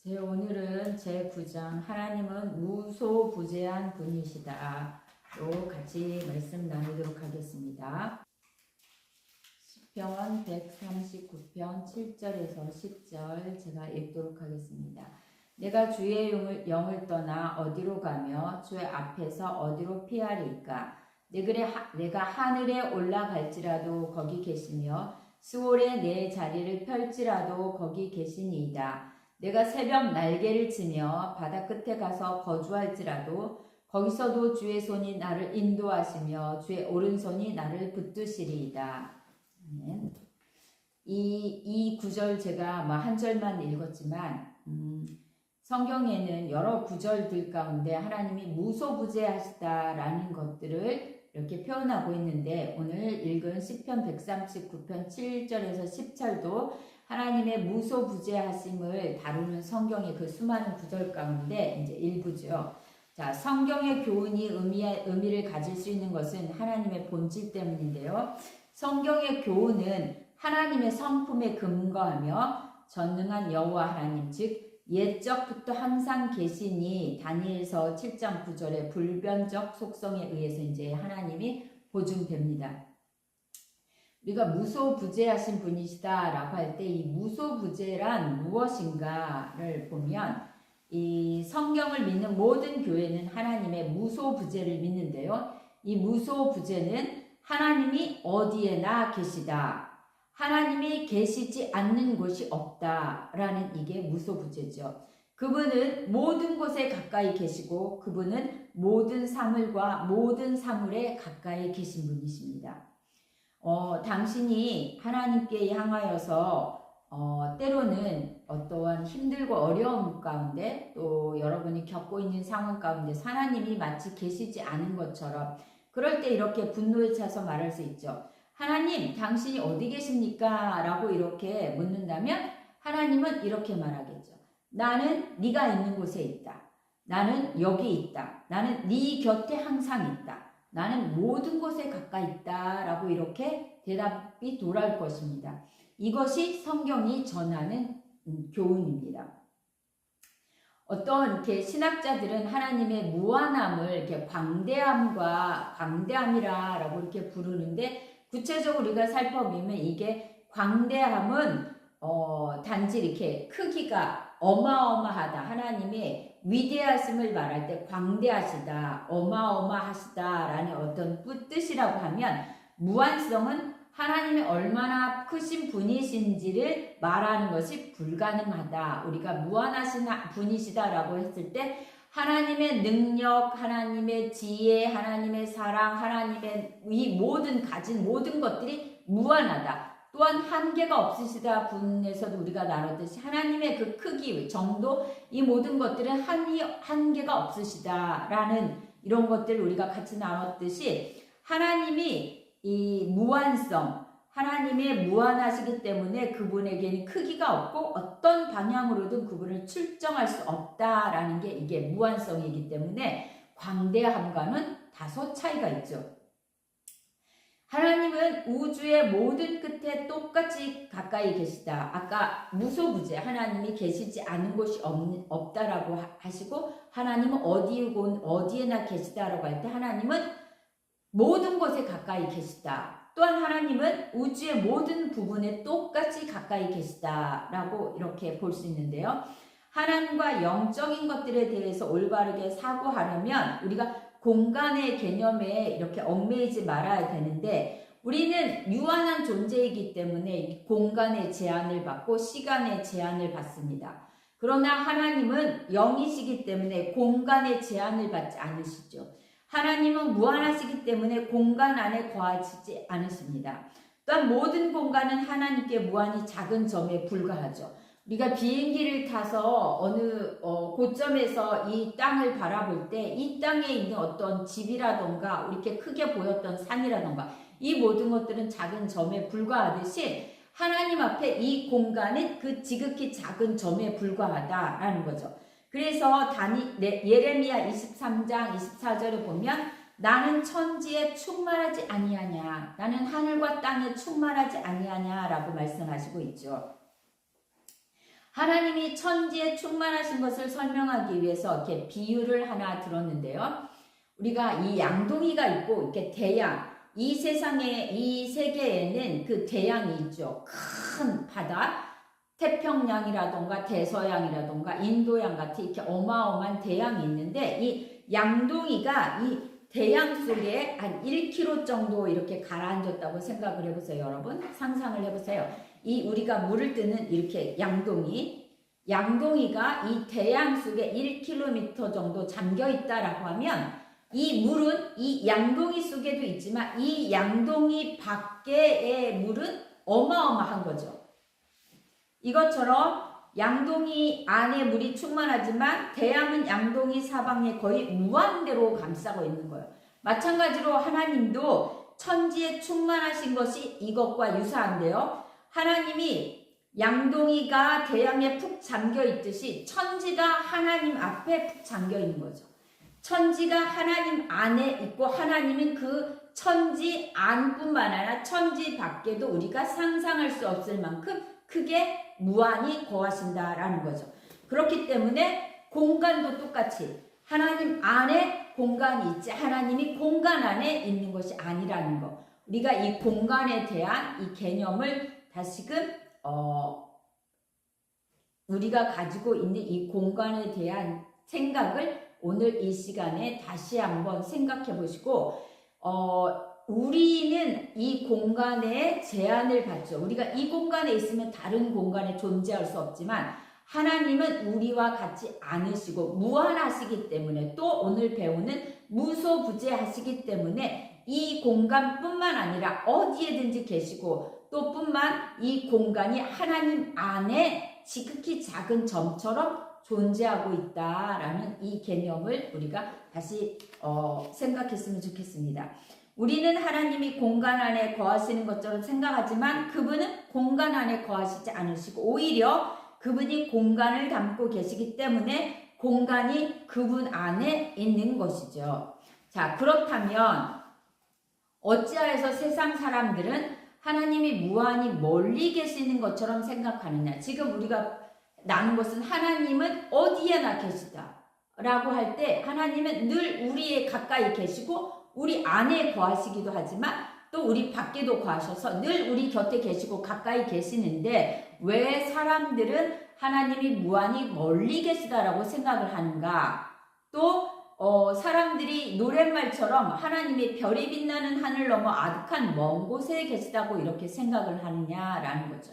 오늘은 제9장 하나님은 무소부재한 분이시다 로 같이 말씀 나누도록 하겠습니다. 시편 139편 7절에서 10절 제가 읽도록 하겠습니다. 내가 주의 영을 떠나 어디로 가며 주의 앞에서 어디로 피하리까? 내가 하늘에 올라갈지라도 거기 계시며 수월에 내 자리를 펼지라도 거기 계시니이다. 내가 새벽 날개를 치며 바다 끝에 가서 거주할지라도 거기서도 주의 손이 나를 인도하시며 주의 오른손이 나를 붙드시리이다. 아멘. 이 구절 제가 한 절만 읽었지만 성경에는 여러 구절들 가운데 하나님이 무소부재하시다라는 것들을 이렇게 표현하고 있는데 오늘 읽은 시편 139편 7절에서 10절도 하나님의 무소부재하심을 다루는 성경의 그 수많은 구절 가운데 이제 일부죠. 자, 성경의 교훈이 의미를 가질 수 있는 것은 하나님의 본질 때문인데요. 성경의 교훈은 하나님의 성품에 근거하며 전능한 여호와 하나님, 즉 옛적부터 항상 계시니 다니엘서 7장 9절의 불변적 속성에 의해서 이제 하나님이 보증됩니다. 우리가 무소부재하신 분이시다라고 할 때 이 무소부재란 무엇인가를 보면 이 성경을 믿는 모든 교회는 하나님의 무소부재를 믿는데요. 이 무소부재는 하나님이 어디에나 계시다. 하나님이 계시지 않는 곳이 없다라는 이게 무소부재죠. 그분은 모든 곳에 가까이 계시고 그분은 모든 사물과 모든 사물에 가까이 계신 분이십니다. 당신이 하나님께 향하여서 때로는 어떠한 힘들고 어려움 가운데 또 여러분이 겪고 있는 상황 가운데 하나님이 마치 계시지 않은 것처럼 그럴 때 이렇게 분노에 차서 말할 수 있죠. 하나님, 당신이 어디 계십니까? 라고 이렇게 묻는다면 하나님은 이렇게 말하겠죠. 나는 네가 있는 곳에 있다. 나는 여기 있다. 나는 네 곁에 항상 있다. 나는 모든 곳에 가까이 있다. 라고 이렇게 대답이 돌아올 것입니다. 이것이 성경이 전하는 교훈입니다. 어떤 이렇게 신학자들은 하나님의 무한함을 이렇게 광대함이라고 이렇게 부르는데 구체적으로 우리가 살펴보면 이게 광대함은 단지 이렇게 크기가 어마어마하다. 하나님의 위대하심을 말할 때 광대하시다, 어마어마하시다라는 어떤 뜻이라고 하면 무한성은 하나님이 얼마나 크신 분이신지를 말하는 것이 불가능하다. 우리가 무한하신 분이시다라고 했을 때 하나님의 능력, 하나님의 지혜, 하나님의 사랑, 하나님의 이 가진 모든 것들이 무한하다. 또한 한계가 없으시다 분에서도 우리가 나눴듯이 하나님의 그 크기, 정도, 이 모든 것들은 한계가 없으시다라는 이런 것들을 우리가 같이 나눴듯이 하나님이 이 무한성, 하나님의 무한하시기 때문에 그분에게는 크기가 없고 어떤 방향으로든 그분을 측정할 수 없다라는 게 이게 무한성이기 때문에 광대함과는 다소 차이가 있죠. 하나님은 우주의 모든 끝에 똑같이 가까이 계시다. 아까 무소부재, 하나님이 계시지 않은 곳이 없다라고 하시고 하나님은 어디에나 계시다라고 할 때 하나님은 모든 곳에 가까이 계시다. 또한 하나님은 우주의 모든 부분에 똑같이 가까이 계시다라고 이렇게 볼 수 있는데요. 하나님과 영적인 것들에 대해서 올바르게 사고하려면 우리가 공간의 개념에 이렇게 얽매이지 말아야 되는데 우리는 유한한 존재이기 때문에 공간의 제한을 받고 시간의 제한을 받습니다. 그러나 하나님은 영이시기 때문에 공간의 제한을 받지 않으시죠. 하나님은 무한하시기 때문에 공간 안에 거하시지 않으십니다. 또한 모든 공간은 하나님께 무한히 작은 점에 불과하죠. 우리가 비행기를 타서 어느 고점에서 이 땅을 바라볼 때 이 땅에 있는 어떤 집이라던가 이렇게 크게 보였던 산이라던가 이 모든 것들은 작은 점에 불과하듯이 하나님 앞에 이 공간은 그 지극히 작은 점에 불과하다라는 거죠. 그래서 예레미야 23장 24절에 보면 나는 천지에 충만하지 아니하냐, 나는 하늘과 땅에 충만하지 아니하냐 라고 말씀하시고 있죠. 하나님이 천지에 충만하신 것을 설명하기 위해서 이렇게 비유를 하나 들었는데요. 우리가 이 양동이가 있고 이렇게 대양, 이 세상에, 이 세계에는 그 대양이 있죠. 큰 바다, 태평양이라던가 대서양이라던가 인도양 같은 이렇게 어마어마한 대양이 있는데, 이 양동이가 이 대양 속에 한 1km 정도 이렇게 가라앉았다고 생각을 해보세요. 여러분 상상을 해보세요. 이 우리가 물을 뜨는 이렇게 양동이가 이 대양 속에 1km 정도 잠겨 있다라고 하면, 이 물은 이 양동이 속에도 있지만 이 양동이 밖의 물은 어마어마한 거죠. 이것처럼 양동이 안에 물이 충만하지만 대양은 양동이 사방에 거의 무한대로 감싸고 있는 거예요. 마찬가지로 하나님도 천지에 충만하신 것이 이것과 유사한데요. 하나님이 양동이가 대양에 푹 잠겨 있듯이 천지가 하나님 앞에 푹 잠겨 있는 거죠. 천지가 하나님 안에 있고 하나님은 그 천지 안뿐만 아니라 천지 밖에도 우리가 상상할 수 없을 만큼 크게 무한히 거하신다라는 거죠. 그렇기 때문에 공간도 똑같이 하나님 안에 공간이 있지 하나님이 공간 안에 있는 것이 아니라는 거. 우리가 이 공간에 대한 이 개념을 다시금 우리가 가지고 있는 이 공간에 대한 생각을 오늘 이 시간에 다시 한번 생각해 보시고, 우리는 이 공간에 제한을 받죠. 우리가 이 공간에 있으면 다른 공간에 존재할 수 없지만 하나님은 우리와 같지 않으시고 무한하시기 때문에, 또 오늘 배우는 무소부재하시기 때문에 이 공간뿐만 아니라 어디에든지 계시고, 또 뿐만 이 공간이 하나님 안에 지극히 작은 점처럼 존재하고 있다라는 이 개념을 우리가 다시 생각했으면 좋겠습니다. 우리는 하나님이 공간 안에 거하시는 것처럼 생각하지만 그분은 공간 안에 거하시지 않으시고 오히려 그분이 공간을 담고 계시기 때문에 공간이 그분 안에 있는 것이죠. 자, 그렇다면 어찌하여서 세상 사람들은 하나님이 무한히 멀리 계시는 것처럼 생각하느냐. 지금 우리가 나눈 것은 하나님은 어디에나 계시다 라고 할 때 하나님은 늘 우리의 가까이 계시고 우리 안에 거하시기도 하지만 또 우리 밖에도 거하셔서 늘 우리 곁에 계시고 가까이 계시는데, 왜 사람들은 하나님이 무한히 멀리 계시다라고 생각을 하는가? 또 사람들이 노랫말처럼 하나님이 별이 빛나는 하늘 너머 아득한 먼 곳에 계시다고 이렇게 생각을 하느냐라는 거죠.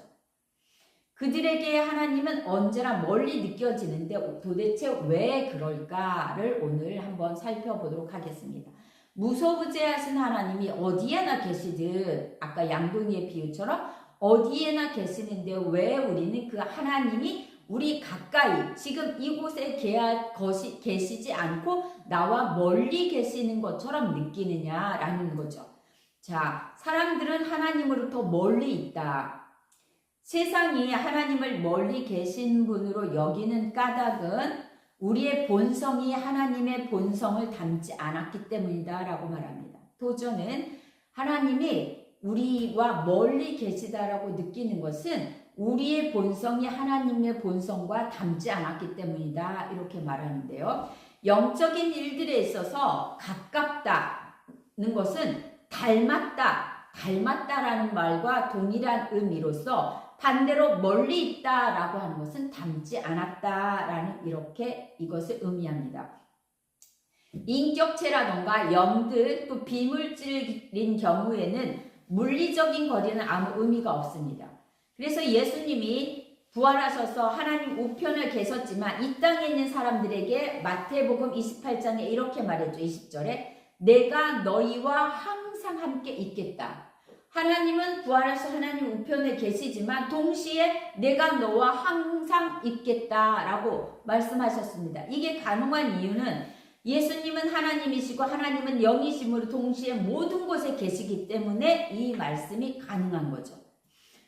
그들에게 하나님은 언제나 멀리 느껴지는데 도대체 왜 그럴까를 오늘 한번 살펴보도록 하겠습니다. 무소부재하신 하나님이 어디에나 계시듯 아까 양동이의 비유처럼 어디에나 계시는데 왜 우리는 그 하나님이 우리 가까이 지금 이곳에 계시지 않고 나와 멀리 계시는 것처럼 느끼느냐라는 거죠. 자, 사람들은 하나님으로부터 멀리 있다. 세상이 하나님을 멀리 계신 분으로 여기는 까닭은 우리의 본성이 하나님의 본성을 닮지 않았기 때문이다 라고 말합니다. 도저는 하나님이 우리와 멀리 계시다라고 느끼는 것은 우리의 본성이 하나님의 본성과 닮지 않았기 때문이다 이렇게 말하는데요. 영적인 일들에 있어서 가깝다는 것은 닮았다라는 말과 동일한 의미로서 반대로 멀리 있다라고 하는 것은 닮지 않았다라는 이렇게 이것을 의미합니다. 인격체라던가 염들 또 비물질인 경우에는 물리적인 거리는 아무 의미가 없습니다. 그래서 예수님이 부활하셔서 하나님 우편에 계셨지만 이 땅에 있는 사람들에게 마태복음 28장에 이렇게 말했죠. 20절에 내가 너희와 항상 함께 있겠다. 하나님은 부활해서 하나님 우편에 계시지만 동시에 내가 너와 항상 있겠다라고 말씀하셨습니다. 이게 가능한 이유는 예수님은 하나님이시고 하나님은 영이심으로 동시에 모든 곳에 계시기 때문에 이 말씀이 가능한 거죠.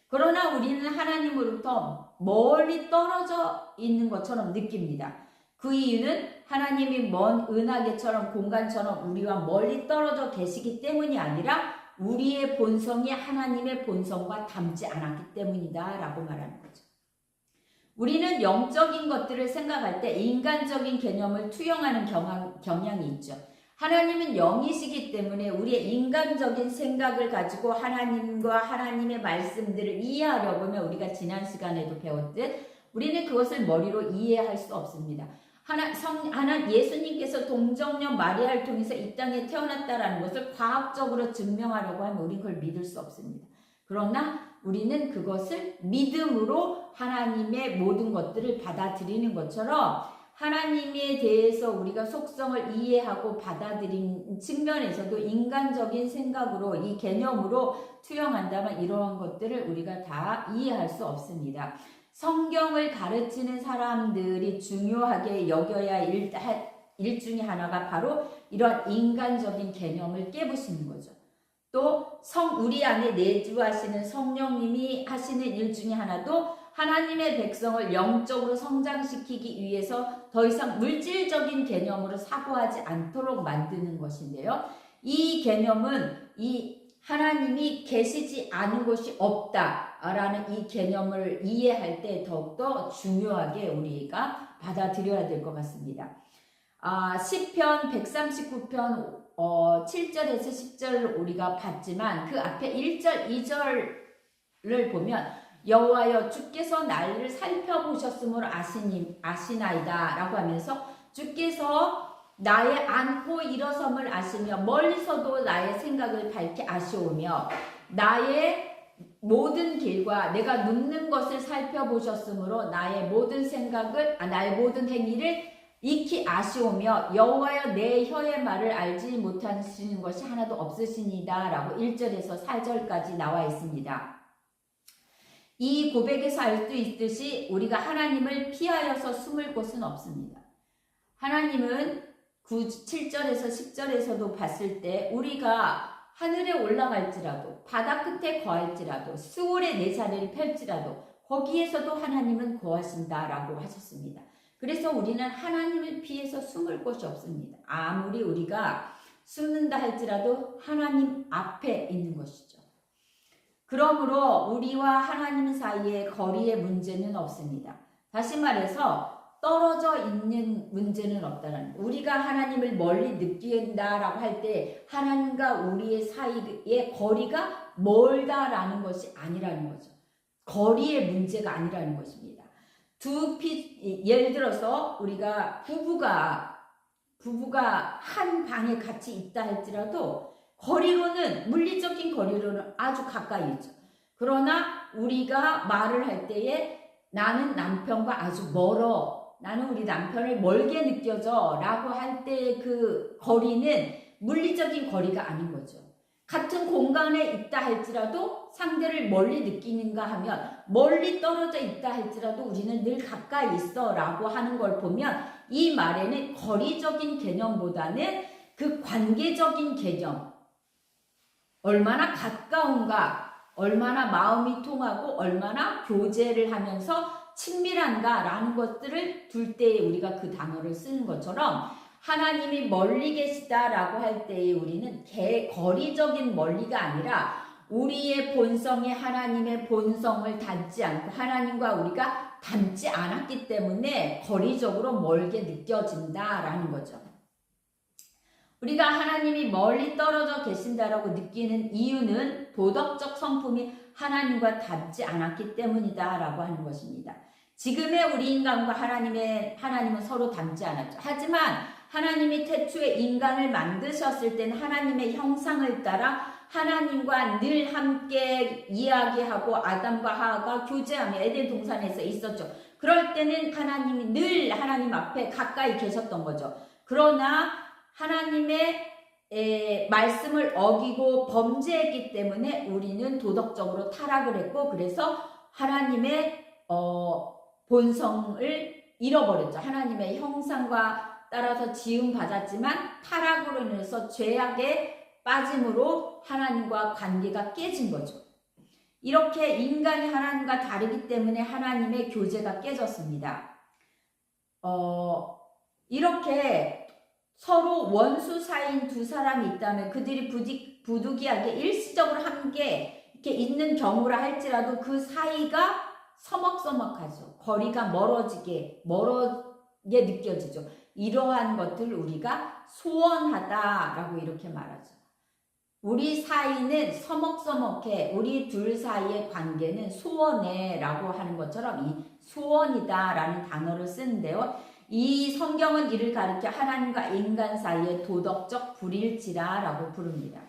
그러나 우리는 하나님으로부터 멀리 떨어져 있는 것처럼 느낍니다. 그 이유는 하나님이 먼 은하계처럼 공간처럼 우리와 멀리 떨어져 계시기 때문이 아니라 우리의 본성이 하나님의 본성과 닮지 않았기 때문이다 라고 말하는 거죠. 우리는 영적인 것들을 생각할 때 인간적인 개념을 투영하는 경향이 있죠. 하나님은 영이시기 때문에 우리의 인간적인 생각을 가지고 하나님과 하나님의 말씀들을 이해하려고 하면 우리가 지난 시간에도 배웠듯 우리는 그것을 머리로 이해할 수 없습니다. 예수님께서 동정녀 마리아를 통해서 이 땅에 태어났다라는 것을 과학적으로 증명하려고 하면 우리는 그걸 믿을 수 없습니다. 그러나 우리는 그것을 믿음으로 하나님의 모든 것들을 받아들이는 것처럼 하나님에 대해서 우리가 속성을 이해하고 받아들인 측면에서도 인간적인 생각으로 이 개념으로 투영한다면 이러한 것들을 우리가 다 이해할 수 없습니다. 성경을 가르치는 사람들이 중요하게 여겨야 일 중에 하나가 바로 이런 인간적인 개념을 깨부시는 거죠. 또 우리 안에 내주하시는 성령님이 하시는 일 중에 하나도 하나님의 백성을 영적으로 성장시키기 위해서 더 이상 물질적인 개념으로 사고하지 않도록 만드는 것인데요. 이 개념은 이 하나님이 계시지 않은 곳이 없다라는 이 개념을 이해할 때 더욱더 중요하게 우리가 받아들여야 될 것 같습니다. 시편 139편 7절에서 10절을 우리가 봤지만 그 앞에 1절, 2절을 보면 여호와여 주께서 나를 살펴보셨으므로 아시나이다 라고 하면서 주께서 나의 앉고 일어섬을 아시며 멀리서도 나의 생각을 밝히 아시오며 나의 모든 길과 내가 눕는 것을 살펴보셨으므로 나의 모든 생각을 나의 모든 행위를 익히 아시오며 여호와여 내 혀의 말을 알지 못하시는 것이 하나도 없으시니다 라고 1절에서 4절까지 나와 있습니다. 이 고백에서 알 수 있듯이 우리가 하나님을 피하여서 숨을 곳은 없습니다. 하나님은 7절에서 10절에서도 봤을 때 우리가 하늘에 올라갈지라도 바다 끝에 거할지라도 수월에 내 자리를 펼지라도 거기에서도 하나님은 거하신다라고 하셨습니다. 그래서 우리는 하나님을 피해서 숨을 곳이 없습니다. 아무리 우리가 숨는다 할지라도 하나님 앞에 있는 것이죠. 그러므로 우리와 하나님 사이에 거리의 문제는 없습니다. 다시 말해서 떨어져 있는 문제는 없다는 거예요. 우리가 하나님을 멀리 느낀다라고 할 때 하나님과 우리의 사이의 거리가 멀다라는 것이 아니라는 거죠. 거리의 문제가 아니라는 것입니다. 예를 들어서 우리가 부부가 한 방에 같이 있다 할지라도 거리로는 물리적인 거리로는 아주 가까이 있죠. 그러나 우리가 말을 할 때에 나는 남편과 아주 멀어. 나는 우리 남편을 멀게 느껴져 라고 할 때의 그 거리는 물리적인 거리가 아닌 거죠. 같은 공간에 있다 할지라도 상대를 멀리 느끼는가 하면 멀리 떨어져 있다 할지라도 우리는 늘 가까이 있어 라고 하는 걸 보면 이 말에는 거리적인 개념보다는 그 관계적인 개념, 얼마나 가까운가, 얼마나 마음이 통하고 얼마나 교제를 하면서 친밀한가라는 것들을 둘 때에 우리가 그 단어를 쓰는 것처럼 하나님이 멀리 계시다라고 할 때에 우리는 거리적인 멀리가 아니라 우리의 본성에 하나님의 본성을 닮지 않고 하나님과 우리가 닮지 않았기 때문에 거리적으로 멀게 느껴진다라는 거죠. 우리가 하나님이 멀리 떨어져 계신다라고 느끼는 이유는 도덕적 성품이 하나님과 닮지 않았기 때문이다라고 하는 것입니다. 지금의 우리 인간과 하나님은 서로 닮지 않았죠. 하지만 하나님이 태초에 인간을 만드셨을 때는 하나님의 형상을 따라 하나님과 늘 함께 이야기하고 아담과 하와가 교제하며 에덴 동산에서 있었죠. 그럴 때는 하나님이 늘 하나님 앞에 가까이 계셨던 거죠. 그러나 하나님의 말씀을 어기고 범죄했기 때문에 우리는 도덕적으로 타락을 했고 그래서 하나님의 본성을 잃어버렸죠. 하나님의 형상과 따라서 지음 받았지만 타락으로 인해서 죄악에 빠짐으로 하나님과 관계가 깨진 거죠. 이렇게 인간이 하나님과 다르기 때문에 하나님의 교제가 깨졌습니다. 이렇게 서로 원수 사이인 두 사람이 있다면 그들이 부득이하게 일시적으로 함께 이렇게 있는 경우라 할지라도 그 사이가 서먹서먹하죠. 거리가 멀어지게 느껴지죠. 이러한 것들 우리가 소원하다라고 이렇게 말하죠. 우리 사이는 서먹서먹해. 우리 둘 사이의 관계는 소원해 라고 하는 것처럼 이 소원이다 라는 단어를 쓰는데요. 이 성경은 이를 가리켜 하나님과 인간 사이의 도덕적 불일치라 라고 부릅니다.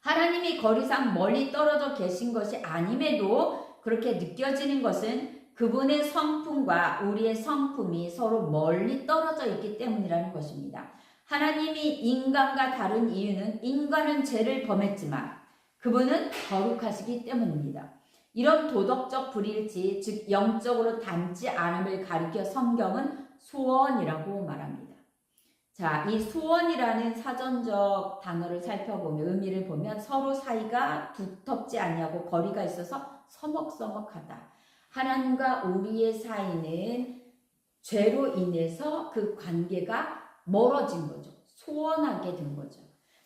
하나님이 거리상 멀리 떨어져 계신 것이 아님에도 그렇게 느껴지는 것은 그분의 성품과 우리의 성품이 서로 멀리 떨어져 있기 때문이라는 것입니다. 하나님이 인간과 다른 이유는 인간은 죄를 범했지만 그분은 거룩하시기 때문입니다. 이런 도덕적 불일치, 즉 영적으로 닮지 않음을 가리켜 성경은 소원이라고 말합니다. 자, 이 소원이라는 사전적 단어를 살펴보면 의미를 보면 서로 사이가 두텁지 아니하고 거리가 있어서 서먹서먹하다. 하나님과 우리의 사이는 죄로 인해서 그 관계가 멀어진 거죠. 소원하게 된 거죠.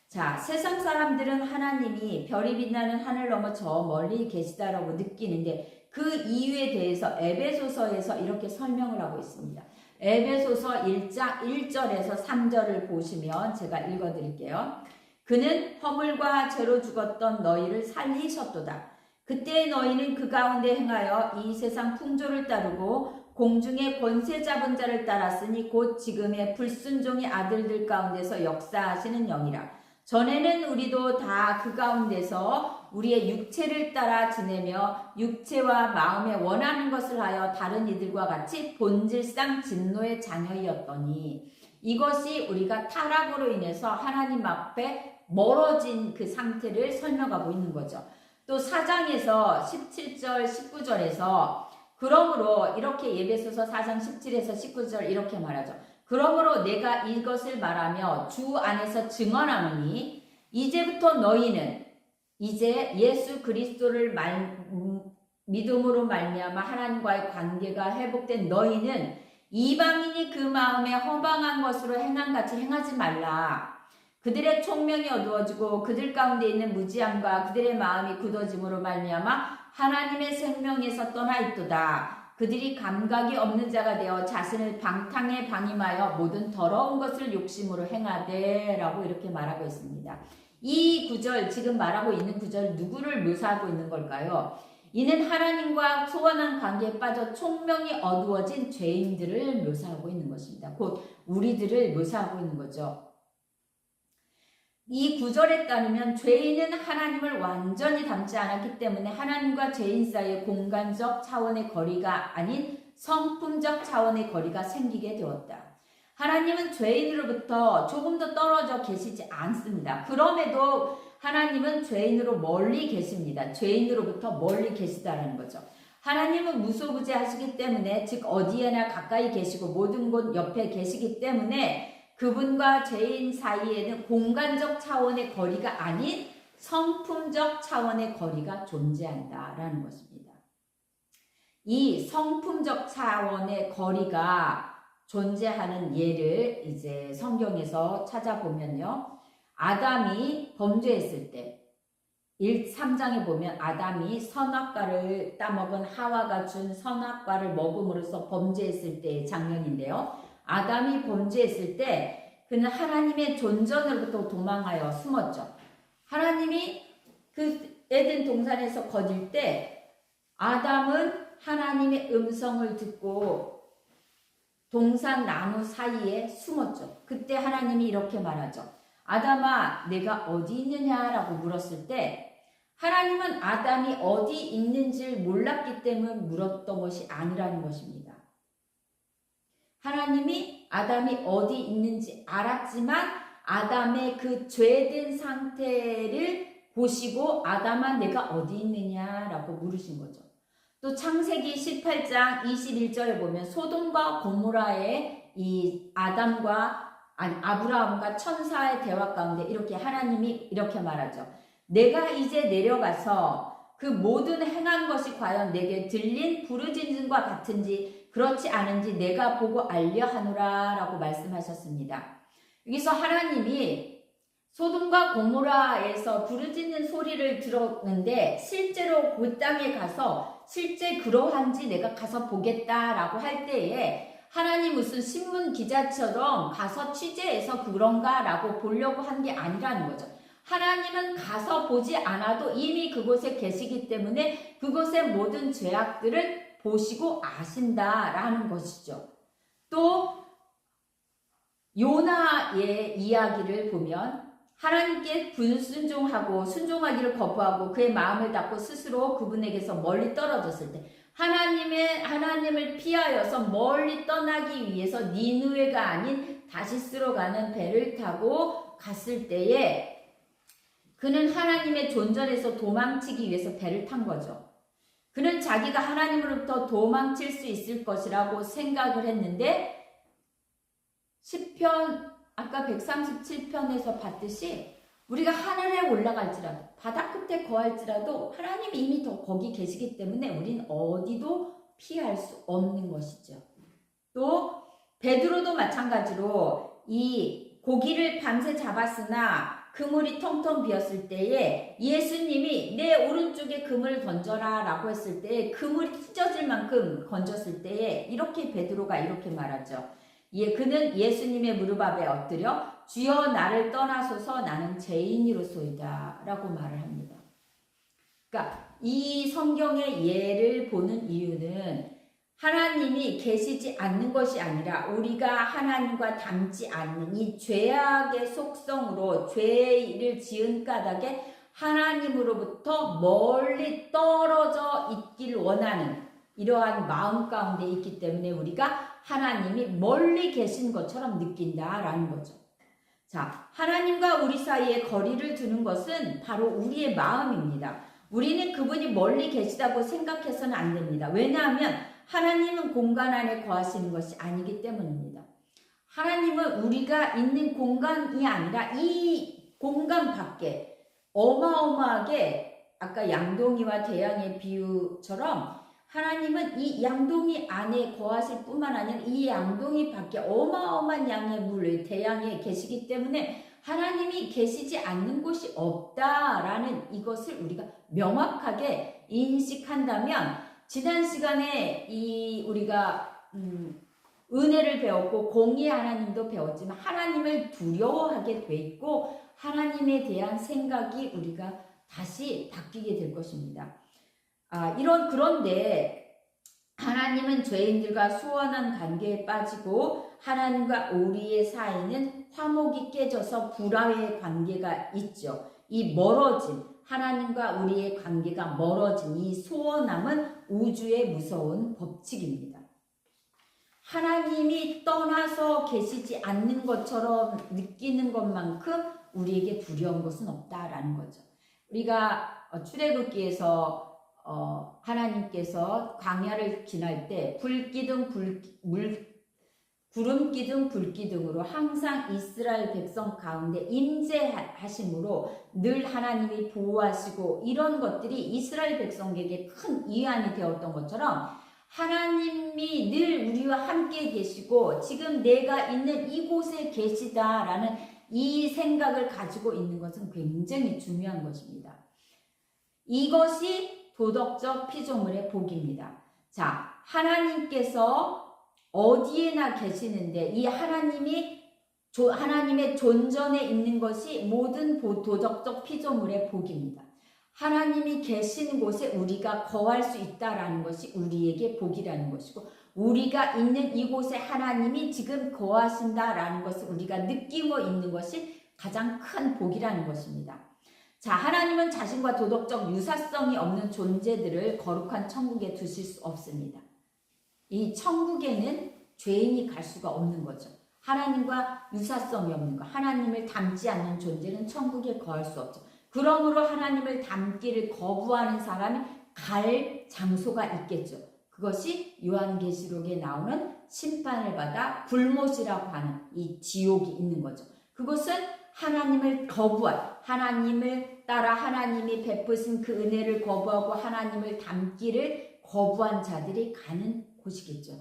자, 세상 사람들은 하나님이 별이 빛나는 하늘 넘어 저 멀리 계시다라고 느끼는데 그 이유에 대해서 에베소서에서 이렇게 설명을 하고 있습니다. 에베소서 1장 1절에서 3절을 보시면 제가 읽어드릴게요. 그는 허물과 죄로 죽었던 너희를 살리셨도다. 그때 너희는 그 가운데 행하여 이 세상 풍조를 따르고 공중의 권세 잡은 자를 따랐으니 곧 지금의 불순종의 아들들 가운데서 역사하시는 영이라. 전에는 우리도 다 그 가운데서 우리의 육체를 따라 지내며 육체와 마음에 원하는 것을 하여 다른 이들과 같이 본질상 진노의 자녀이었더니 이것이 우리가 타락으로 인해서 하나님 앞에 멀어진 그 상태를 설명하고 있는 거죠. 또 4장에서 17절 19절에서 그러므로 이렇게 에베소서 4장 17에서 19절 이렇게 말하죠. 그러므로 내가 이것을 말하며 주 안에서 증언하노니 이제부터 너희는 이제 예수 그리스도를 믿음으로 말미암아 하나님과의 관계가 회복된 너희는 이방인이 그 마음에 허망한 것으로 행함같이 행하지 말라. 그들의 총명이 어두워지고 그들 가운데 있는 무지함과 그들의 마음이 굳어짐으로 말미암아 하나님의 생명에서 떠나 있도다. 그들이 감각이 없는 자가 되어 자신을 방탕에 방임하여 모든 더러운 것을 욕심으로 행하되 라고 이렇게 말하고 있습니다. 이 구절, 지금 말하고 있는 구절 누구를 묘사하고 있는 걸까요? 이는 하나님과 소원한 관계에 빠져 총명이 어두워진 죄인들을 묘사하고 있는 것입니다. 곧 우리들을 묘사하고 있는 거죠. 이 구절에 따르면 죄인은 하나님을 완전히 닮지 않았기 때문에 하나님과 죄인 사이에 공간적 차원의 거리가 아닌 성품적 차원의 거리가 생기게 되었다. 하나님은 죄인으로부터 조금 더 떨어져 계시지 않습니다. 그럼에도 하나님은 죄인으로 멀리 계십니다. 죄인으로부터 멀리 계시다는 거죠. 하나님은 무소부재하시기 때문에 즉 어디에나 가까이 계시고 모든 곳 옆에 계시기 때문에 그분과 죄인 사이에는 공간적 차원의 거리가 아닌 성품적 차원의 거리가 존재한다라는 것입니다. 이 성품적 차원의 거리가 존재하는 예를 이제 성경에서 찾아보면요. 아담이 범죄했을 때 3장에 보면 아담이 선악과를 따먹은 하와가 준 선악과를 먹음으로써 범죄했을 때의 장면인데요. 아담이 범죄했을 때 그는 하나님의 존전으로부터 도망하여 숨었죠. 하나님이 그 에덴 동산에서 거닐 때 아담은 하나님의 음성을 듣고 동산 나무 사이에 숨었죠. 그때 하나님이 이렇게 말하죠. 아담아, 내가 어디 있느냐라고 물었을 때 하나님은 아담이 어디 있는지를 몰랐기 때문에 물었던 것이 아니라는 것입니다. 하나님이 아담이 어디 있는지 알았지만 아담의 그 죄된 상태를 보시고 아담아 내가 어디 있느냐라고 물으신 거죠. 또 창세기 18장 21절에 보면 소돔과 고모라의 이 아브라함과 천사의 대화 가운데 이렇게 하나님이 이렇게 말하죠. 내가 이제 내려가서 그 모든 행한 것이 과연 내게 들린 부르짖음과 같은지 그렇지 않은지 내가 보고 알려 하노라 라고 말씀하셨습니다. 여기서 하나님이 소돔과 고모라에서 부르짖는 소리를 들었는데 실제로 그 땅에 가서 실제 그러한지 내가 가서 보겠다라고 할 때에 하나님 무슨 신문 기자처럼 가서 취재해서 그런가라고 보려고 한 게 아니라는 거죠. 하나님은 가서 보지 않아도 이미 그곳에 계시기 때문에 그곳의 모든 죄악들을 보시고 아신다라는 것이죠. 또 요나의 이야기를 보면 하나님께 불순종하고 순종하기를 거부하고 그의 마음을 닫고 스스로 그분에게서 멀리 떨어졌을 때 하나님을 피하여서 멀리 떠나기 위해서 니느웨가 아닌 다시스로 가는 배를 타고 갔을 때에 그는 하나님의 존전에서 도망치기 위해서 배를 탄 거죠. 그는 자기가 하나님으로부터 도망칠 수 있을 것이라고 생각을 했는데 시편 아까 137편에서 봤듯이 우리가 하늘에 올라갈지라도 바다 끝에 거할지라도 하나님이 이미 더 거기 계시기 때문에 우린 어디도 피할 수 없는 것이죠. 또 베드로도 마찬가지로 이 고기를 밤새 잡았으나 그물이 텅텅 비었을 때에 예수님이 내 오른쪽에 그물을 던져라 라고 했을 때 그물이 찢어질 만큼 건졌을 때에 이렇게 베드로가 이렇게 말하죠. 그는 예수님의 무릎 앞에 엎드려 주여 나를 떠나소서 나는 죄인이로소이다 라고 말을 합니다. 그러니까 이 성경의 예를 보는 이유는 하나님이 계시지 않는 것이 아니라 우리가 하나님과 닮지 않는 이 죄악의 속성으로 죄를 지은 까닭에 하나님으로부터 멀리 떨어져 있길 원하는 이러한 마음 가운데 있기 때문에 우리가 하나님이 멀리 계신 것처럼 느낀다라는 거죠. 자, 하나님과 우리 사이에 거리를 두는 것은 바로 우리의 마음입니다. 우리는 그분이 멀리 계시다고 생각해서는 안 됩니다. 왜냐하면 하나님은 공간 안에 거하시는 것이 아니기 때문입니다. 하나님은 우리가 있는 공간이 아니라 이 공간 밖에 어마어마하게 아까 양동이와 대양의 비유처럼 하나님은 이 양동이 안에 거하실 뿐만 아니라 이 양동이 밖에 어마어마한 양의 물, 대양에 계시기 때문에 하나님이 계시지 않는 곳이 없다라는 이것을 우리가 명확하게 인식한다면 지난 시간에 우리가 은혜를 배웠고 공의의 하나님도 배웠지만 하나님을 두려워하게 돼 있고 하나님에 대한 생각이 우리가 다시 바뀌게 될 것입니다. 그런데 하나님은 죄인들과 수원한 관계에 빠지고 하나님과 우리의 사이는 화목이 깨져서 불화의 관계가 있죠. 이 멀어진 하나님과 우리의 관계가 멀어진 이 소원함은 우주의 무서운 법칙입니다. 하나님이 떠나서 계시지 않는 것처럼 느끼는 것만큼 우리에게 두려운 것은 없다라는 거죠. 우리가 출애굽기에서 하나님께서 광야를 지날 때 구름 기둥 불 기둥으로 항상 이스라엘 백성 가운데 임재하심으로 늘 하나님이 보호하시고 이런 것들이 이스라엘 백성에게 큰 위안이 되었던 것처럼 하나님이 늘 우리와 함께 계시고 지금 내가 있는 이곳에 계시다라는 이 생각을 가지고 있는 것은 굉장히 중요한 것입니다. 이것이 도덕적 피조물의 복입니다. 자, 하나님께서 어디에나 계시는데 이 하나님의 존전에 있는 것이 모든 도덕적 피조물의 복입니다. 하나님이 계시는 곳에 우리가 거할 수 있다라는 것이 우리에게 복이라는 것이고 우리가 있는 이곳에 하나님이 지금 거하신다라는 것을 우리가 느끼고 있는 것이 가장 큰 복이라는 것입니다. 자, 하나님은 자신과 도덕적 유사성이 없는 존재들을 거룩한 천국에 두실 수 없습니다. 이 천국에는 죄인이 갈 수가 없는 거죠. 하나님과 유사성이 없는 것, 하나님을 닮지 않는 존재는 천국에 거할 수 없죠. 그러므로 하나님을 닮기를 거부하는 사람이 갈 장소가 있겠죠. 그것이 요한계시록에 나오는 심판을 받아 불못이라고 하는 이 지옥이 있는 거죠. 그것은 하나님을 거부한, 하나님을 따라 하나님이 베푸신 그 은혜를 거부하고 하나님을 닮기를 거부한 자들이 가는 곳이겠죠.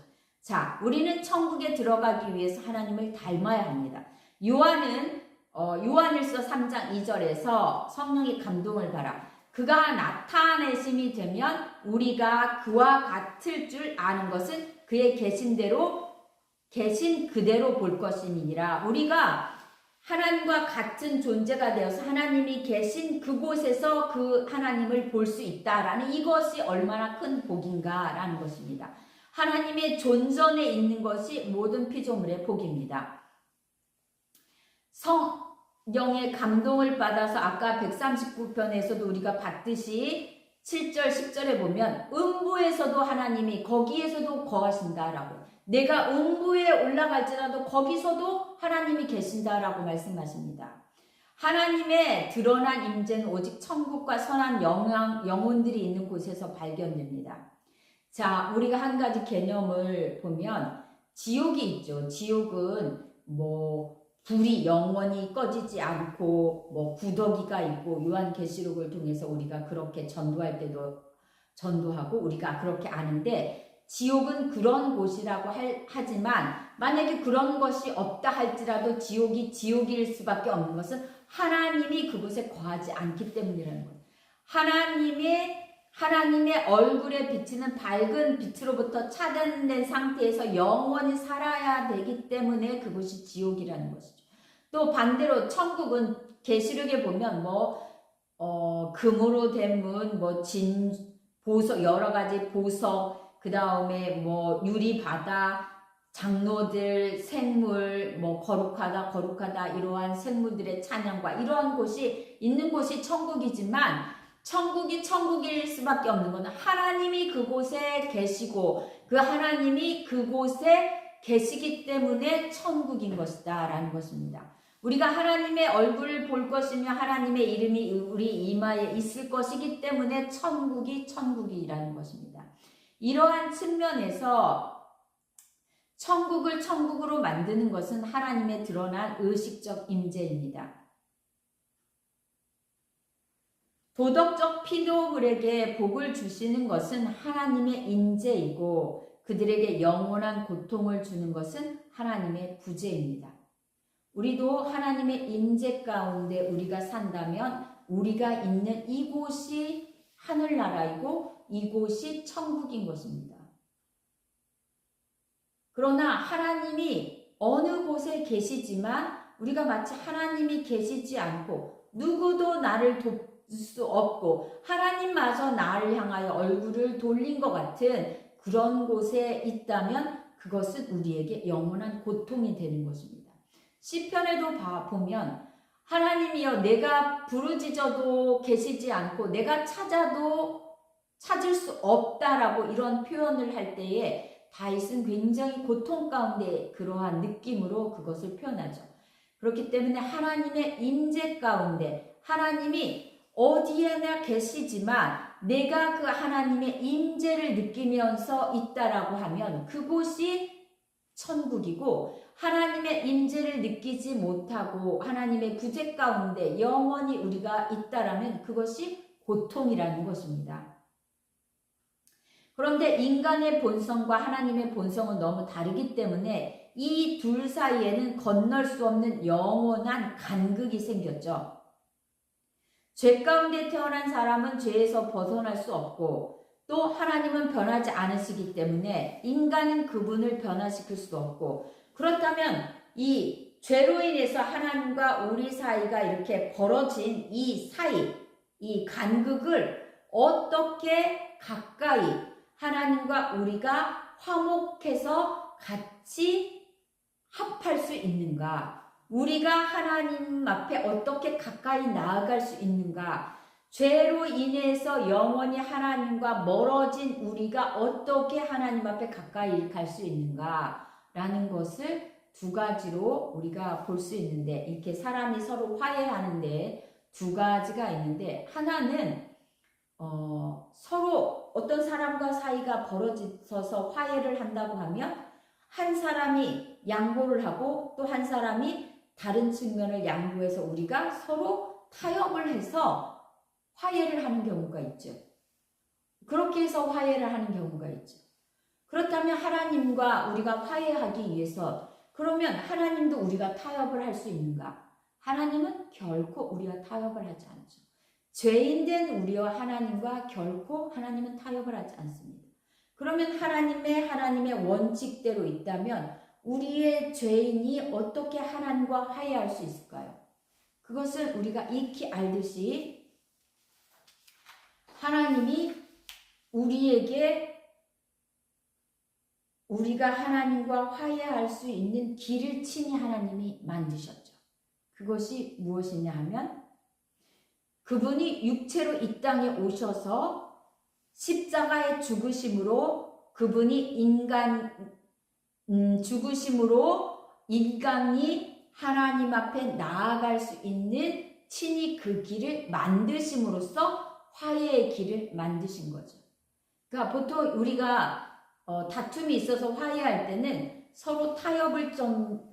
자, 우리는 천국에 들어가기 위해서 하나님을 닮아야 합니다. 요한일서 3장 2절에서 성령의 감동을 받아 그가 나타내심이 되면 우리가 그와 같을 줄 아는 것은 그의 계신 대로 계신 그대로 볼 것이니라. 우리가 하나님과 같은 존재가 되어서 하나님이 계신 그곳에서 그 하나님을 볼 수 있다라는 이것이 얼마나 큰 복인가라는 것입니다. 하나님의 존전에 있는 것이 모든 피조물의 복입니다. 성경의 감동을 받아서 아까 139편에서도 우리가 봤듯이 7절 10절에 보면 음부에서도 하나님이 거기에서도 거하신다라고, 내가 음부에 올라갈지라도 거기서도 하나님이 계신다라고 말씀하십니다. 하나님의 드러난 임재는 오직 천국과 선한 영혼들이 있는 곳에서 발견됩니다. 자, 우리가 한 가지 개념을 보면 지옥이 있죠. 지옥은 불이 영원히 꺼지지 않고 구더기가 있고, 요한계시록을 통해서 우리가 그렇게 전도할 때도 전도하고 우리가 그렇게 아는데, 지옥은 그런 곳이라고 하지만 만약에 그런 것이 없다 할지라도 지옥이 지옥일 수밖에 없는 것은 하나님이 그곳에 거하지 않기 때문이라는 거예요. 하나님의 얼굴에 비치는 밝은 빛으로부터 차단된 상태에서 영원히 살아야 되기 때문에 그곳이 지옥이라는 것이죠. 또 반대로 천국은 계시록에 보면 금으로 된 문, 보석, 여러 가지 보석, 그 다음에 유리 바다, 장로들, 생물, 거룩하다 이러한 생물들의 찬양과 이러한 곳이 있는 곳이 천국이지만, 천국이 천국일 수밖에 없는 것은 하나님이 그곳에 계시고 그 하나님이 그곳에 계시기 때문에 천국인 것이다 라는 것입니다. 우리가 하나님의 얼굴을 볼 것이며 하나님의 이름이 우리 이마에 있을 것이기 때문에 천국이 천국이라는 것입니다. 이러한 측면에서 천국을 천국으로 만드는 것은 하나님의 드러난 의식적 임재입니다. 도덕적 피조물에게 복을 주시는 것은 하나님의 임재이고, 그들에게 영원한 고통을 주는 것은 하나님의 부재입니다. 우리도 하나님의 임재 가운데 우리가 산다면 우리가 있는 이곳이 하늘나라이고 이곳이 천국인 것입니다. 그러나 하나님이 어느 곳에 계시지만 우리가 마치 하나님이 계시지 않고 누구도 나를 돕을 수 없고 하나님마저 나를 향하여 얼굴을 돌린 것 같은 그런 곳에 있다면 그것은 우리에게 영원한 고통이 되는 것입니다. 시편에도 보면 하나님이여 내가 부르짖어도 계시지 않고 내가 찾아도 찾을 수 없다라고 이런 표현을 할 때에 다윗은 굉장히 고통 가운데 그러한 느낌으로 그것을 표현하죠. 그렇기 때문에 하나님의 임재 가운데 하나님이 어디에나 계시지만 내가 그 하나님의 임재를 느끼면서 있다라고 하면 그곳이 천국이고, 하나님의 임재를 느끼지 못하고 하나님의 부재 가운데 영원히 우리가 있다라면 그것이 고통이라는 것입니다. 그런데 인간의 본성과 하나님의 본성은 너무 다르기 때문에 이 둘 사이에는 건널 수 없는 영원한 간극이 생겼죠. 죄 가운데 태어난 사람은 죄에서 벗어날 수 없고, 또 하나님은 변하지 않으시기 때문에 인간은 그분을 변화시킬 수 없고, 그렇다면 이 죄로 인해서 하나님과 우리 사이가 이렇게 벌어진 이 사이, 이 간극을 어떻게 가까이 하나님과 우리가 화목해서 같이 합할 수 있는가? 우리가 하나님 앞에 어떻게 가까이 나아갈 수 있는가? 죄로 인해서 영원히 하나님과 멀어진 우리가 어떻게 하나님 앞에 가까이 갈 수 있는가? 라는 것을 두 가지로 우리가 볼 수 있는데, 이렇게 사람이 서로 화해하는데 두 가지가 있는데, 하나는 서로 어떤 사람과 사이가 벌어져서 화해를 한다고 하면 한 사람이 양보를 하고 또 한 사람이 다른 측면을 양보해서 우리가 서로 타협을 해서 화해를 하는 경우가 있죠. 그렇게 해서 화해를 하는 경우가 있죠. 그렇다면 하나님과 우리가 화해하기 위해서, 그러면 하나님도 우리가 타협을 할 수 있는가? 하나님은 결코 우리가 타협을 하지 않죠. 죄인된 우리와 하나님과 결코 하나님은 타협을 하지 않습니다. 그러면 하나님의 원칙대로 있다면 우리의 죄인이 어떻게 하나님과 화해할 수 있을까요? 그것을 우리가 익히 알듯이 하나님이 우리가 하나님과 화해할 수 있는 길을 친히 하나님이 만드셨죠. 그것이 무엇이냐 하면 그분이 육체로 이 땅에 오셔서 십자가의 죽으심으로 그분이 죽으심으로 인간이 하나님 앞에 나아갈 수 있는 친히 그 길을 만드심으로써 화해의 길을 만드신 거죠. 그러니까 보통 우리가 다툼이 있어서 화해할 때는 서로 타협을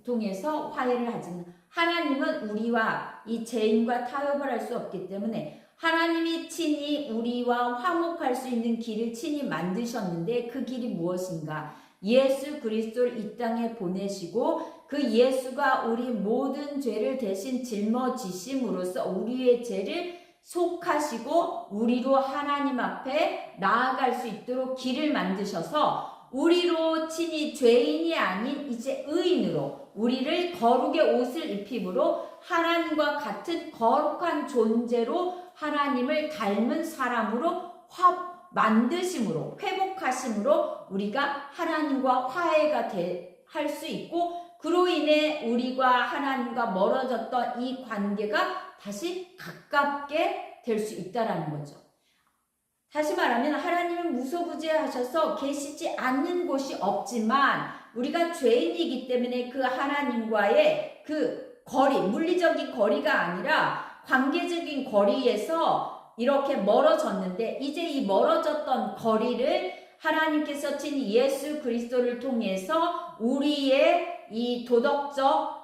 통해서 화해를 하지만 하나님은 우리와 이 죄인과 타협을 할 수 없기 때문에 하나님이 친히 우리와 화목할 수 있는 길을 친히 만드셨는데 그 길이 무엇인가? 예수 그리스도를 이 땅에 보내시고 그 예수가 우리 모든 죄를 대신 짊어지심으로써 우리의 죄를 속하시고 우리로 하나님 앞에 나아갈 수 있도록 길을 만드셔서 우리로 친히 죄인이 아닌 이제 의인으로 우리를 거룩의 옷을 입힘으로 하나님과 같은 거룩한 존재로 하나님을 닮은 사람으로 만드심으로 회복하심으로 우리가 하나님과 화해가 할 수 있고 그로 인해 우리가 하나님과 멀어졌던 이 관계가 다시 가깝게 될 수 있다라는 거죠. 다시 말하면 하나님은 무소부재하셔서 계시지 않는 곳이 없지만 우리가 죄인이기 때문에 그 하나님과의 그 거리, 물리적인 거리가 아니라 관계적인 거리에서 이렇게 멀어졌는데 이제 이 멀어졌던 거리를 하나님께서 친히 예수 그리스도를 통해서 우리의 이 도덕적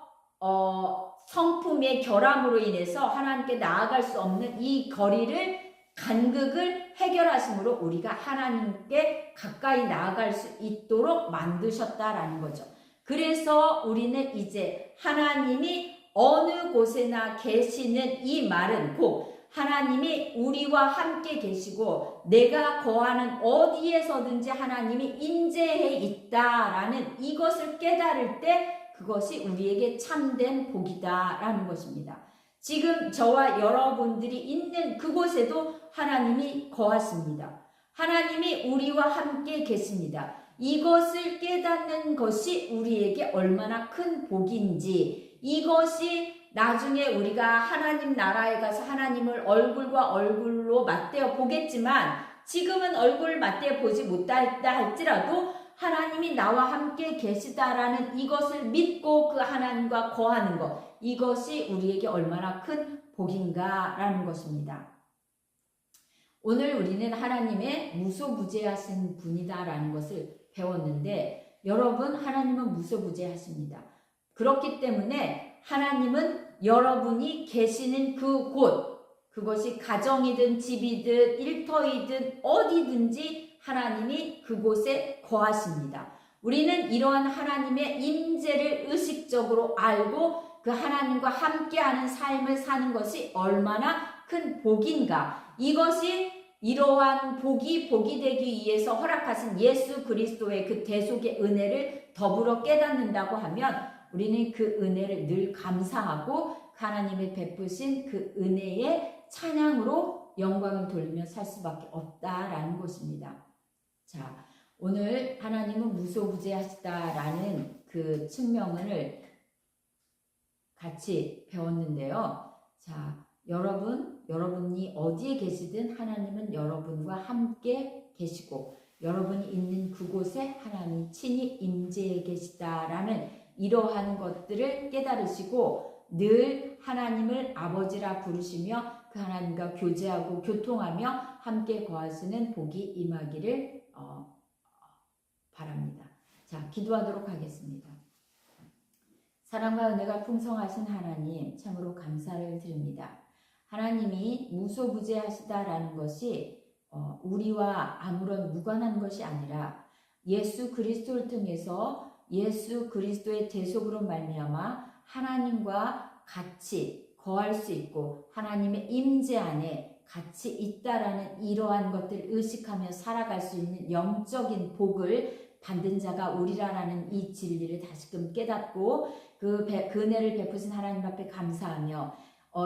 성품의 결함으로 인해서 하나님께 나아갈 수 없는 이 거리를 간극을 해결하심으로 우리가 하나님께 가까이 나아갈 수 있도록 만드셨다라는 거죠. 그래서 우리는 이제 하나님이 어느 곳에나 계시는 이 말은 곧 하나님이 우리와 함께 계시고 내가 거하는 어디에서든지 하나님이 임재해 있다라는 이것을 깨달을 때 그것이 우리에게 참된 복이다라는 것입니다. 지금 저와 여러분들이 있는 그곳에도 하나님이 거하십니다. 하나님이 우리와 함께 계십니다. 이것을 깨닫는 것이 우리에게 얼마나 큰 복인지 이것이 나중에 우리가 하나님 나라에 가서 하나님을 얼굴과 얼굴로 맞대어 보겠지만 지금은 얼굴을 맞대어 보지 못한다 할지라도 하나님이 나와 함께 계시다라는 이것을 믿고 그 하나님과 거하는 것 이것이 우리에게 얼마나 큰 복인가라는 것입니다. 오늘 우리는 하나님의 무소부재하신 분이다라는 것을 배웠는데 여러분 하나님은 무소부재하십니다. 그렇기 때문에 하나님은 여러분이 계시는 그 곳 그것이 가정이든 집이든 일터이든 어디든지 하나님이 그곳에 거하십니다. 우리는 이러한 하나님의 임재를 의식적으로 알고 그 하나님과 함께하는 삶을 사는 것이 얼마나 큰 복인가 이것이 이러한 복이 되기 위해서 허락하신 예수 그리스도의 그 대속의 은혜를 더불어 깨닫는다고 하면 우리는 그 은혜를 늘 감사하고 하나님의 베푸신 그 은혜의 찬양으로 영광을 돌리며 살 수밖에 없다라는 것입니다. 자, 오늘 하나님은 무소부재하시다라는 그 측면을 같이 배웠는데요. 자, 여러분이 어디에 계시든 하나님은 여러분과 함께 계시고 여러분이 있는 그곳에 하나님 친히 임재해 계시다라는 이러한 것들을 깨달으시고 늘 하나님을 아버지라 부르시며 그 하나님과 교제하고 교통하며 함께 거하시는 복이 임하기를 바랍니다. 자, 기도하도록 하겠습니다. 사랑과 은혜가 풍성하신 하나님 참으로 감사를 드립니다. 하나님이 무소부재하시다라는 것이 우리와 아무런 무관한 것이 아니라 예수 그리스도를 통해서 예수 그리스도의 대속으로 말미암아 하나님과 같이 거할 수 있고 하나님의 임재 안에 같이 있다라는 이러한 것들을 의식하며 살아갈 수 있는 영적인 복을 받는 자가 우리라라는 이 진리를 다시금 깨닫고 그 은혜를 베푸신 하나님 앞에 감사하며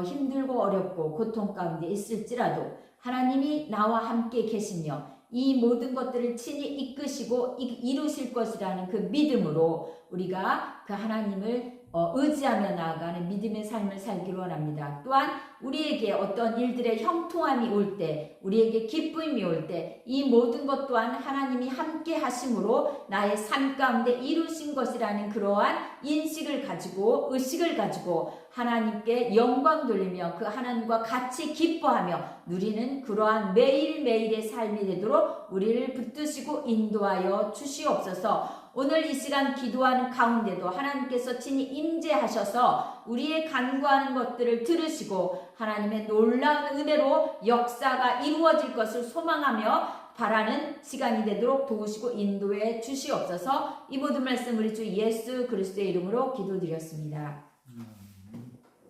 힘들고 어렵고 고통 가운데 있을지라도 하나님이 나와 함께 계시며 이 모든 것들을 친히 이끄시고 이루실 것이라는 그 믿음으로 우리가 그 하나님을 의지하며 나아가는 믿음의 삶을 살기를 원합니다. 또한 우리에게 어떤 일들의 형통함이 올 때, 우리에게 기쁨이 올 때 이 모든 것 또한 하나님이 함께 하심으로 나의 삶 가운데 이루신 것이라는 그러한 인식을 가지고 의식을 가지고 하나님께 영광 돌리며 그 하나님과 같이 기뻐하며 누리는 그러한 매일매일의 삶이 되도록 우리를 붙드시고 인도하여 주시옵소서. 오늘 이 시간 기도하는 가운데도 하나님께서 친히 임재하셔서 우리의 간구하는 것들을 들으시고 하나님의 놀라운 은혜로 역사가 이루어질 것을 소망하며 바라는 시간이 되도록 도우시고 인도해 주시옵소서. 이 모든 말씀 우리 주 예수 그리스도의 이름으로 기도드렸습니다.